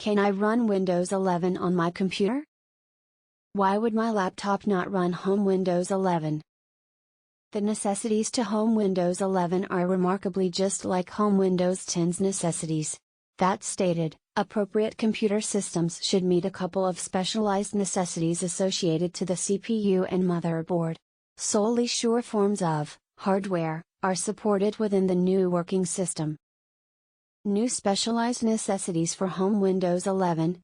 Can I run Windows 11 on my computer? Why would my laptop not run home Windows 11? The necessities to home Windows 11 are remarkably just like home Windows 10's necessities. That stated, appropriate computer systems should meet a couple of specialized necessities associated to the CPU and motherboard. Solely sure forms of hardware are supported within the new working system. New specialized necessities for home Windows 11.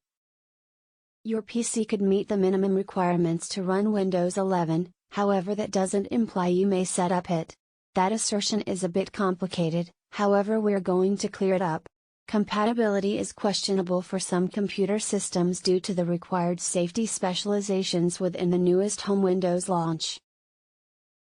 Your PC could meet the minimum requirements to run Windows 11, however that doesn't imply you may set up it. That assertion is a bit complicated, however we're going to clear it up. Compatibility is questionable for some computer systems due to the required safety specializations within the newest home Windows launch.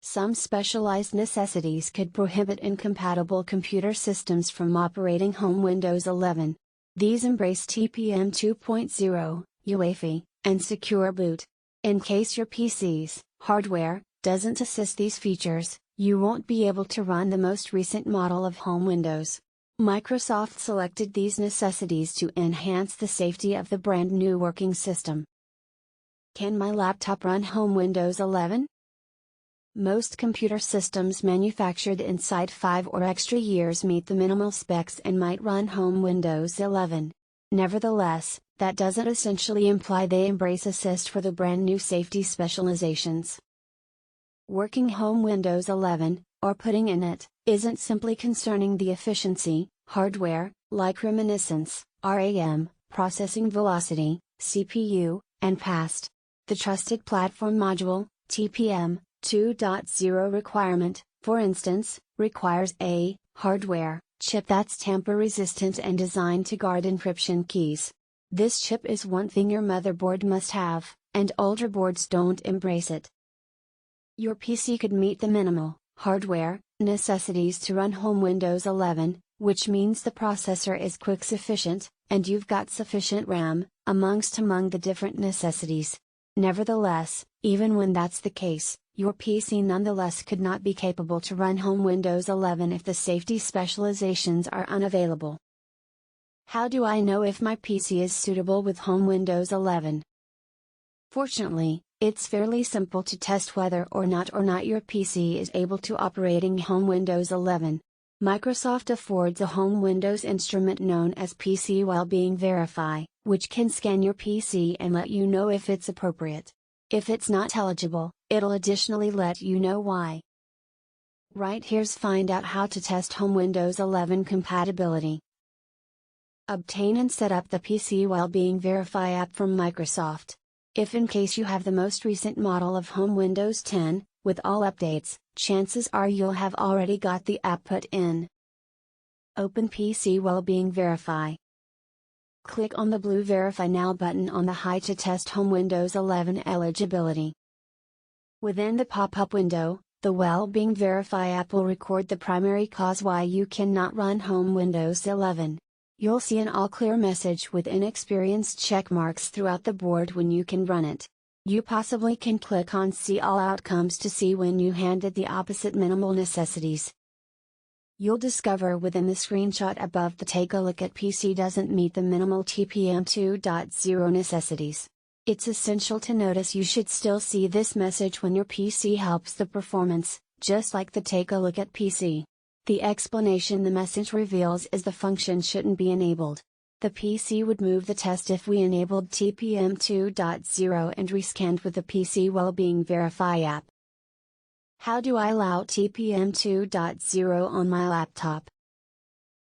Some specialized necessities could prohibit incompatible computer systems from operating home Windows 11. These embrace TPM 2.0, UEFI, and Secure Boot. In case your PC's hardware doesn't assist these features, you won't be able to run the most recent model of home Windows. Microsoft selected these necessities to enhance the safety of the brand new working system. Can my laptop run home Windows 11? Most computer systems manufactured inside 5 or extra years meet the minimal specs and might run home Windows 11. Nevertheless, that doesn't essentially imply they embrace assist for the brand new safety specializations. Working home Windows 11, or putting in it, isn't simply concerning the efficiency, hardware, like reminiscence, RAM, processing velocity, CPU, and past. The Trusted Platform Module, TPM 2.0 requirement, for instance, requires a hardware chip that's tamper-resistant and designed to guard encryption keys. This chip is one thing your motherboard must have, and older boards don't embrace it. Your PC could meet the minimal hardware necessities to run home Windows 11, which means the processor is quick sufficient, and you've got sufficient RAM, among the different necessities. Nevertheless, even when that's the case, your PC nonetheless could not be capable to run home Windows 11 if the safety specializations are unavailable. How do I know if my PC is suitable with home Windows 11? Fortunately, it's fairly simple to test whether or not your PC is able to operating home Windows 11. Microsoft affords a home Windows instrument known as PC Wellbeing Verify, which can scan your PC and let you know if it's appropriate. If it's not eligible, it'll additionally let you know why. Right here's find out how to test home Windows 11 compatibility. Obtain and set up the PC Wellbeing Verify app from Microsoft. If in case you have the most recent model of home Windows 10, with all updates, chances are you'll have already got the app put in. Open PC Wellbeing Verify. Click on the blue Verify Now button on the How to Test Home Windows 11 Eligibility. Within the pop-up window, the Wellbeing Verify app will record the primary cause why you cannot run home Windows 11. You'll see an all-clear message with inexperienced check marks throughout the board when you can run it. You possibly can click on See All Outcomes to see when you handed the opposite minimal necessities. You'll discover within the screenshot above the Take a Look at PC doesn't meet the minimal TPM 2.0 necessities. It's essential to notice you should still see this message when your PC helps the performance, just like the Take a Look at PC. The explanation the message reveals is the function shouldn't be enabled. The PC would move the test if we enabled TPM 2.0 and rescanned with the PC Wellbeing Verify app. How do I allow TPM 2.0 on my laptop?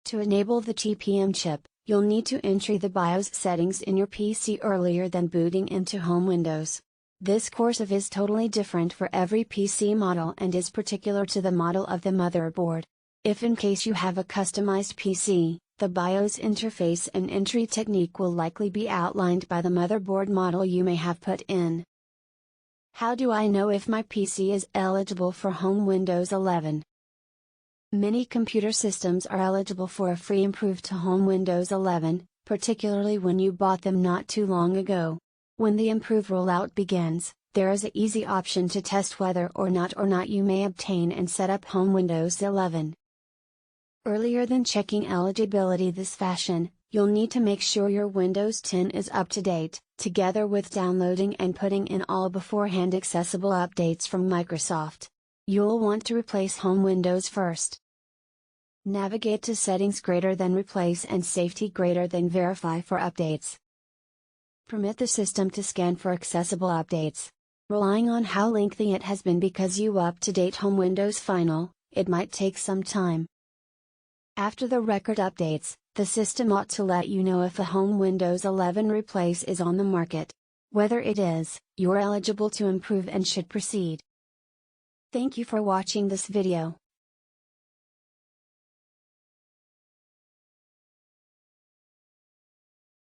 To enable the TPM chip, you'll need to enter the BIOS settings in your PC earlier than booting into home Windows. This course is totally different for every PC model and is particular to the model of the motherboard. If in case you have a customized PC, the BIOS interface and entry technique will likely be outlined by the motherboard model you may have put in. How do I know if my PC is eligible for home Windows 11? Many computer systems are eligible for a free improve to home Windows 11, particularly when you bought them not too long ago. When the improve rollout begins, there is an easy option to test whether or not you may obtain and set up home Windows 11. Earlier than checking eligibility this fashion, You'll need to make sure your Windows 10 is up to date, together with downloading and putting in all beforehand accessible updates from Microsoft. You'll want to replace home Windows first. Navigate to Settings greater than Replace and Safety greater than Verify for updates. Permit the system to scan for accessible updates. Relying on how lengthy it has been because you up-to-date home Windows Final, it might take some time. After the record updates, the system ought to let you know if a home Windows 11 replace is on the market. Whether it is, you're eligible to improve and should proceed. Thank you for watching this video.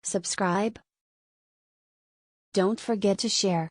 Subscribe. Don't forget to share.